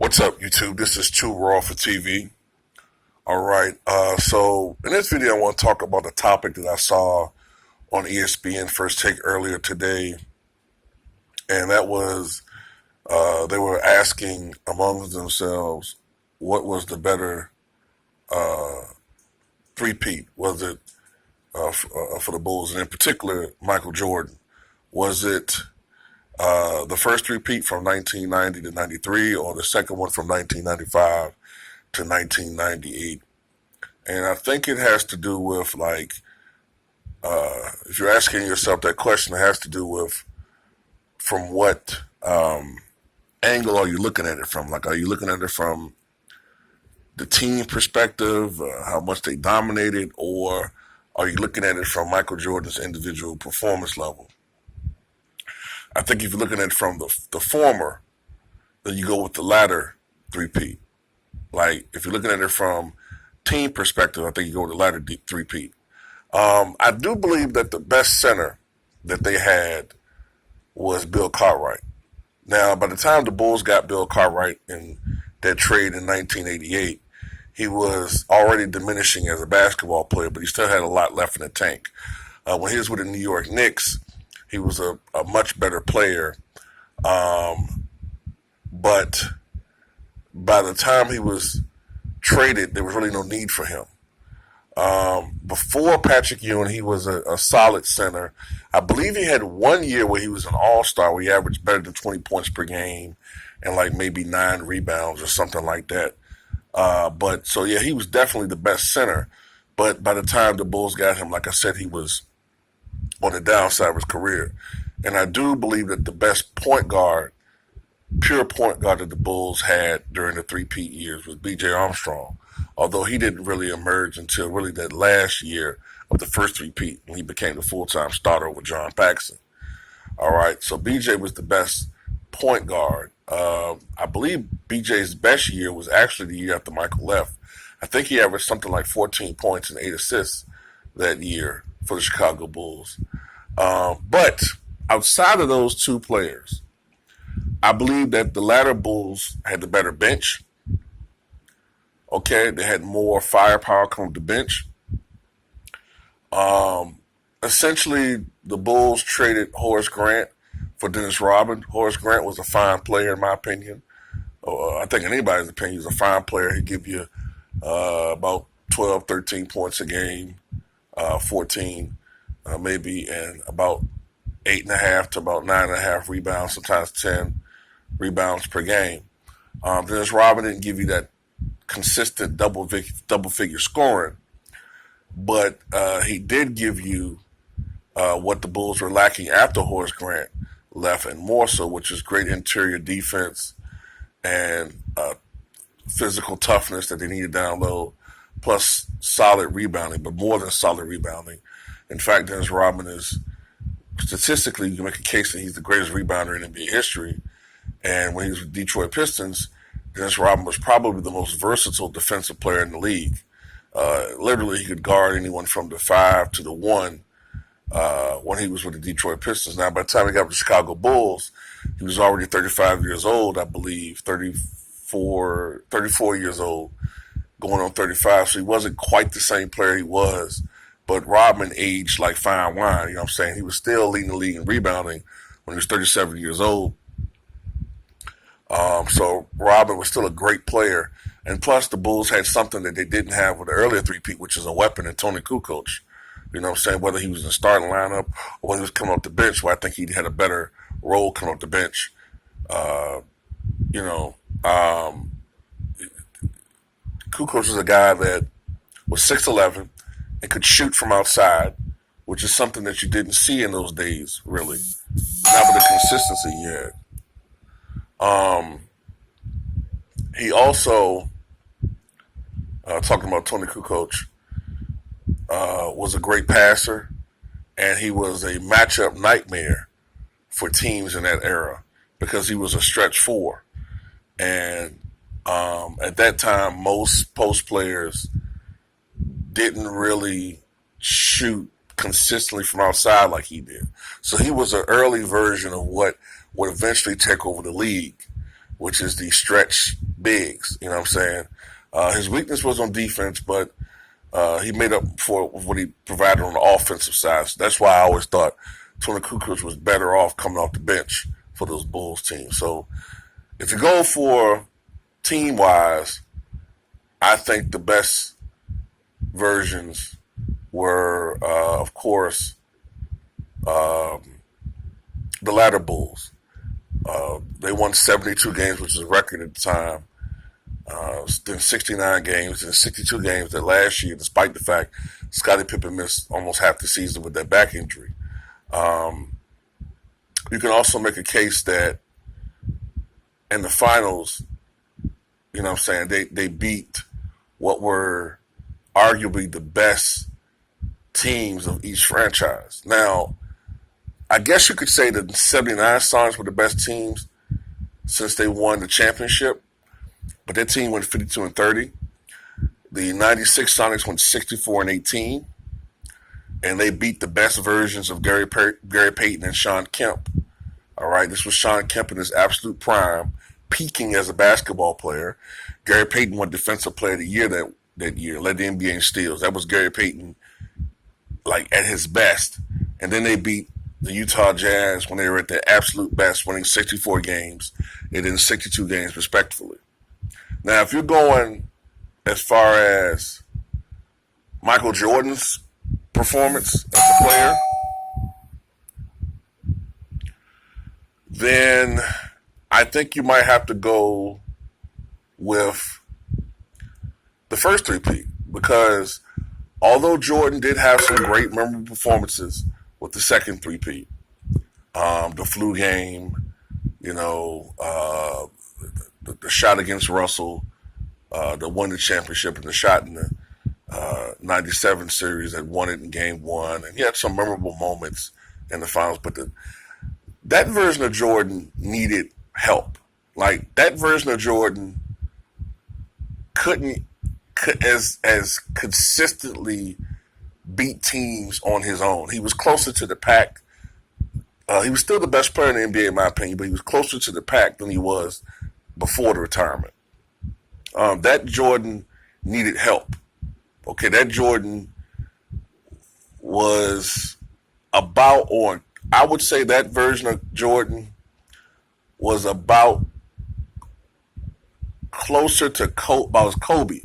What's up, YouTube? This is Too Raw for TV. All right. So in this video, I want to talk about the topic that I saw on ESPN First Take earlier today, and that was they were asking among themselves what was the better three-peat. Was it for the Bulls, and in particular Michael Jordan? Was it the first three-peat from 1990 to 93, or the second one from 1995 to 1998? And I think it has to do with, like, if you're asking yourself that question, it has to do with from what angle are you looking at it from? Like, are you looking at it from the team perspective, how much they dominated, or are you looking at it from Michael Jordan's individual performance level? I think if you're looking at it from the former, then you go with the latter three-peat. Like, if you're looking at it from team perspective, I think you go with the latter three-peat. I do believe that the best center that they had was Bill Cartwright. Now, by the time the Bulls got Bill Cartwright in that trade in 1988, he was already diminishing as a basketball player, but he still had a lot left in the tank. When he was with the New York Knicks, he was a much better player. But by the time he was traded, there was really no need for him. Before Patrick Ewing, he was a solid center. I believe he had 1 year where he was an all-star, where he averaged better than 20 points per game and like maybe 9 rebounds or something like that. So yeah, he was definitely the best center. But by the time the Bulls got him, like I said, he was on the downside of his career. And I do believe that the best point guard, pure point guard that the Bulls had during the three-peat years was B.J. Armstrong, although he didn't really emerge until really that last year of the first three-peat when he became the full-time starter over John Paxson. All right, so B.J. was the best point guard. I believe B.J.'s best year was actually the year after Michael left. I think he averaged something like 14 points and 8 assists that year for the Chicago Bulls. But outside of those two players, I believe that the latter Bulls had the better bench. Okay, they had more firepower coming to the bench. Essentially, the Bulls traded Horace Grant for Dennis Rodman. Horace Grant was a fine player, in my opinion. I think in anybody's opinion, he's a fine player. He'd give you about 12, 13 points a game, 14 maybe, and about 8.5 to about 9.5 rebounds, sometimes 10 rebounds per game. Dennis Rodman didn't give you that consistent double-figure scoring, but he did give you what the Bulls were lacking after Horace Grant left, and more so, which is great interior defense and physical toughness that they needed down low, plus solid rebounding, but more than solid rebounding. In fact, Dennis Rodman is, statistically, you can make a case that he's the greatest rebounder in NBA history. And when he was with Detroit Pistons, Dennis Rodman was probably the most versatile defensive player in the league. Literally, he could guard anyone from the 5 to the 1 when he was with the Detroit Pistons. Now, by the time he got with the Chicago Bulls, he was already 35 years old, I believe, 34 years old, going on 35. So he wasn't quite the same player he was. But Rodman aged like fine wine, you know what I'm saying? He was still leading the league in rebounding when he was 37 years old. So Rodman was still a great player. And plus, the Bulls had something that they didn't have with the earlier three-peat, which is a weapon in Tony Kukoc. You know what I'm saying? Whether he was in the starting lineup or when he was coming off the bench, where I think he had a better role coming off the bench. Kukoc was a guy that was 6'11", and could shoot from outside, which is something that you didn't see in those days, really. Not with the consistency he had. He also, talking about Tony Kukoc, was a great passer, and he was a matchup nightmare for teams in that era because he was a stretch four. And at that time, most post players didn't really shoot consistently from outside like he did. So he was an early version of what would eventually take over the league, which is the stretch bigs. You know what I'm saying? His weakness was on defense, but he made up for what he provided on the offensive side. So that's why I always thought Tony Kukoc was better off coming off the bench for those Bulls teams. So if you go for team-wise, I think the best versions were, of course, the latter Bulls. They won 72 games, which is a record at the time. Then 69 games and 62 games that last year, despite the fact Scottie Pippen missed almost half the season with that back injury. You can also make a case that in the finals, you know what I'm saying, they beat what were arguably the best teams of each franchise. Now, I guess you could say that the 79 Sonics were the best teams since they won the championship, but their team went 52-30. The 96 Sonics went 64-18, and they beat the best versions of Gary Payton and Shawn Kemp. All right, this was Shawn Kemp in his absolute prime, peaking as a basketball player. Gary Payton won Defensive Player of the Year that year, led the NBA in steals. That was Gary Payton, like, at his best. And then they beat the Utah Jazz when they were at their absolute best, winning 64 games and then 62 games, respectively. Now, if you're going as far as Michael Jordan's performance as a player, then I think you might have to go with the first three-peat, because although Jordan did have some great memorable performances with the second three-peat, the flu game, you know, the shot against Russell, that won the championship, and the shot in the 97 series that won it in game one, and he had some memorable moments in the finals, but that version of Jordan needed help. Like, that version of Jordan couldn't as consistently beat teams on his own. He was closer to the pack. He was still the best player in the NBA, in my opinion, but he was closer to the pack than he was before the retirement. That Jordan needed help. Okay, that Jordan was about, or I would say that version of Jordan was about closer to Kobe.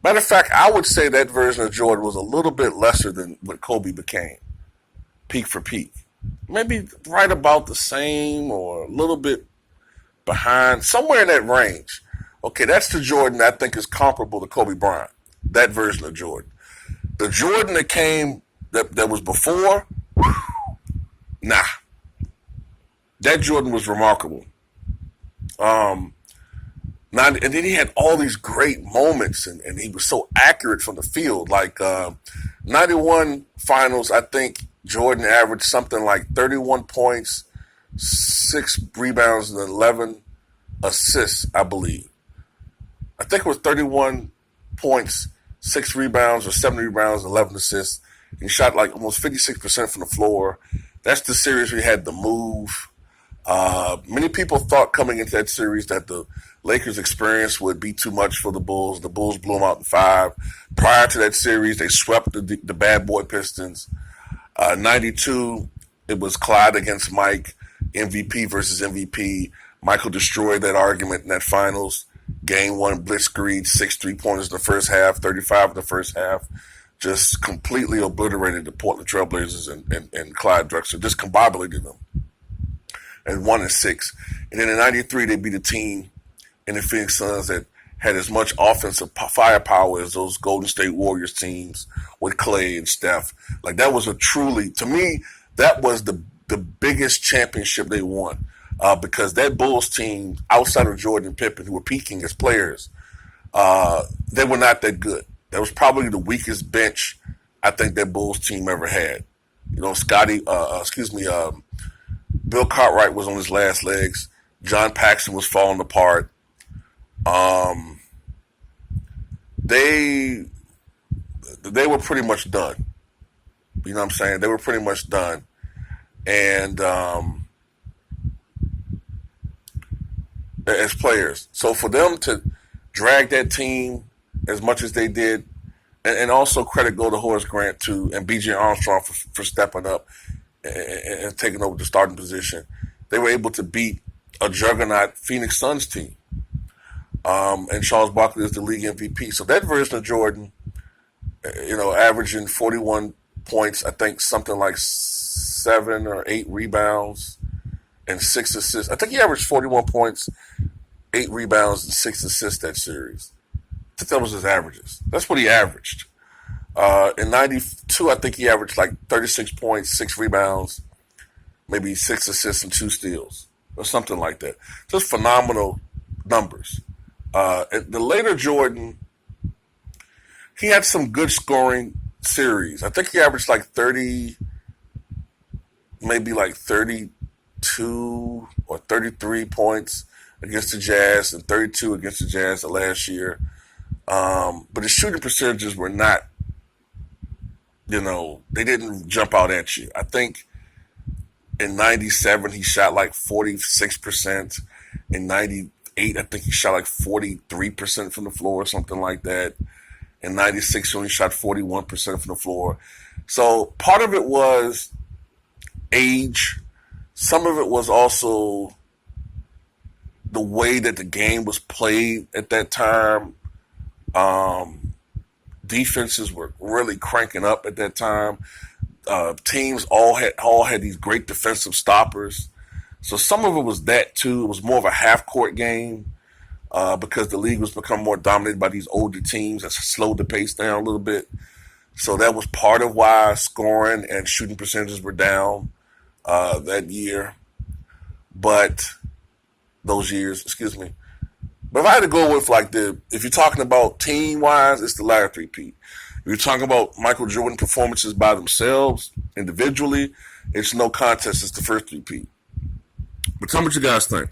Matter of fact, I would say that version of Jordan was a little bit lesser than what Kobe became, peak for peak. Maybe right about the same or a little bit behind, somewhere in that range. Okay, that's the Jordan I think is comparable to Kobe Bryant, that version of Jordan. The Jordan that came, that was before, nah. That Jordan was remarkable. And then he had all these great moments, and he was so accurate from the field. Like 91 finals, I think Jordan averaged something like 31 points, 6 rebounds, and 11 assists, I believe. I think it was 31 points, 6 rebounds, or 7 rebounds, 11 assists. He shot like almost 56% from the floor. That's the series we had the move. Many people thought coming into that series that the Lakers' experience would be too much for the Bulls. The Bulls blew them out in 5. Prior to that series, they swept the bad boy Pistons. 92, it was Clyde against Mike, MVP versus MVP. Michael destroyed that argument in that finals. Game 1, blitzkrieg, 6 3-pointers in the first half, 35 in the first half. Just completely obliterated the Portland Trailblazers and Clyde Drexler, discombobulated them. And 1-6. And then in 93, they beat a team in the Phoenix Suns that had as much offensive firepower as those Golden State Warriors teams with Clay and Steph. Like, that was to me, that was the biggest championship they won. Because that Bulls team, outside of Jordan and Pippen, who were peaking as players, they were not that good. That was probably the weakest bench I think that Bulls team ever had. You know, Bill Cartwright was on his last legs. John Paxson was falling apart. They were pretty much done. You know what I'm saying? They were pretty much done. And as players. So for them to drag that team as much as they did. And also credit go to Horace Grant too and B.J. Armstrong for stepping up and taking over the starting position. They were able to beat a juggernaut Phoenix Suns team. And Charles Barkley is the league MVP. So that version of Jordan, averaging 41 points, I think something like 7 or 8 rebounds and 6 assists. I think he averaged 41 points, 8 rebounds, and 6 assists that series. I think that was his averages. That's what he averaged. In 92, I think he averaged like 36 points, 6 rebounds, maybe 6 assists and 2 steals or something like that. Just phenomenal numbers. The later Jordan, he had some good scoring series. I think he averaged like 30, maybe like 32 or 33 points against the Jazz and 32 against the Jazz the last year. But his shooting percentages were not, they didn't jump out at you. I think in 97, he shot like 46%. In 98, I think he shot like 43% from the floor or something like that. In 96, he only shot 41% from the floor. So part of it was age. Some of it was also the way that the game was played at that time. Defenses were really cranking up at that time. Teams all had these great defensive stoppers. So some of it was that too. It was more of a half-court game because the league was becoming more dominated by these older teams that slowed the pace down a little bit. So that was part of why scoring and shooting percentages were down that year. Those years, excuse me. But if I had to go with if you're talking about team-wise, it's the latter three-peat. If you're talking about Michael Jordan performances by themselves, individually, it's no contest. It's the first three-peat. But tell me what you guys think.